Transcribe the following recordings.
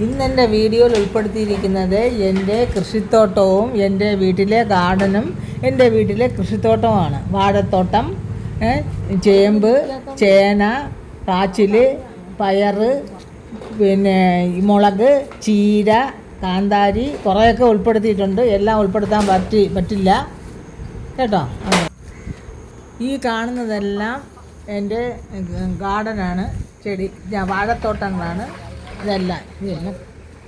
ഇന്നെൻ്റെ വീഡിയോയിൽ ഉൾപ്പെടുത്തിയിരിക്കുന്നത് എൻ്റെ കൃഷിത്തോട്ടവും എൻ്റെ വീട്ടിലെ ഗാർഡനും എൻ്റെ വീട്ടിലെ കൃഷിത്തോട്ടവുമാണ്. വാഴത്തോട്ടം, ചേമ്പ്, ചേന, കാച്ചിൽ, പയർ, പിന്നെ മുളക്, ചീര, കാന്താരി കുറേയൊക്കെ ഉൾപ്പെടുത്തിയിട്ടുണ്ട്. എല്ലാം ഉൾപ്പെടുത്താൻ പറ്റില്ല കേട്ടോ. ഈ കാണുന്നതെല്ലാം എൻ്റെ ഗാർഡനാണ്, ചെടി വാഴത്തോട്ടങ്ങളാണ്. ഇതെല്ലാം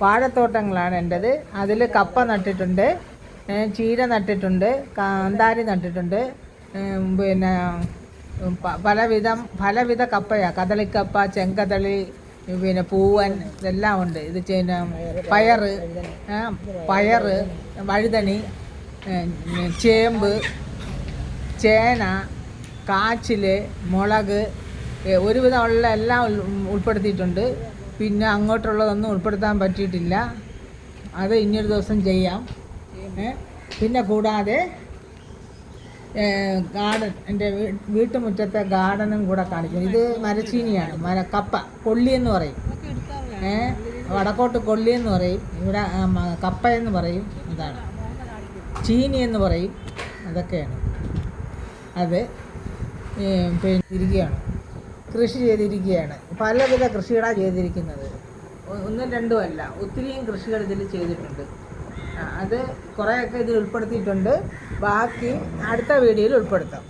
വാഴത്തോട്ടങ്ങളാണ് എൻ്റെത്. അതിൽ കപ്പ നട്ടിട്ടുണ്ട്, ചീര നട്ടിട്ടുണ്ട്, കാന്താരി നട്ടിട്ടുണ്ട്, പിന്നെ പലവിധ കപ്പയാണ്. കദളിക്കപ്പ, ചെങ്കദളി, പിന്നെ പൂവൻ, ഇതെല്ലാം ഉണ്ട്. ഇത് പയർ, വഴുതണി, ചേമ്പ്, ചേന, കാച്ചിൽ, മുളക്, ഒരുവിധമുള്ള എല്ലാം ഉൾപ്പെടുത്തിയിട്ടുണ്ട്. പിന്നെ അങ്ങോട്ടുള്ളതൊന്നും ഉൾപ്പെടുത്താൻ പറ്റിയിട്ടില്ല. അത് ഇനിയൊരു ദിവസം ചെയ്യാം. പിന്നെ കൂടാതെ ഗാർഡൻ, എൻ്റെ വീട്ടുമുറ്റത്തെ ഗാർഡനും കൂടെ കാണിക്കും. ഇത് മരച്ചീനിയാണ്, കപ്പ, കൊള്ളിയെന്ന് പറയും. വടക്കോട്ട് കൊള്ളിയെന്ന് പറയും, ഇവിടെ കപ്പയെന്ന് പറയും. അതാണ് ചീനി എന്ന് പറയും. അതൊക്കെയാണ്. അത് പിന്നെ ഇരിക്കുകയാണ്, കൃഷി ചെയ്തിരിക്കുകയാണ്. പലവിധ കൃഷികളാണ് ചെയ്തിരിക്കുന്നത്. ഒന്നും രണ്ടുമല്ല, ഒത്തിരിയും കൃഷികൾ ഇതിൽ ചെയ്തിട്ടുണ്ട്. അത് കുറേയൊക്കെ ഇതിൽ ഉൾപ്പെടുത്തിയിട്ടുണ്ട്. ബാക്കി അടുത്ത വീഡിയോയിൽ ഉൾപ്പെടുത്താം.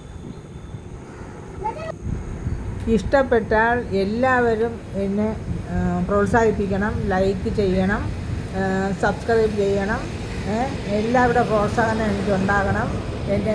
ഇഷ്ടപ്പെട്ടാൽ എല്ലാവരും എന്നെ പ്രോത്സാഹിപ്പിക്കണം, ലൈക്ക് ചെയ്യണം, സബ്സ്ക്രൈബ് ചെയ്യണം. എല്ലാവരുടെ പ്രോത്സാഹനം എനിക്കുണ്ടാകണം. എൻ്റെ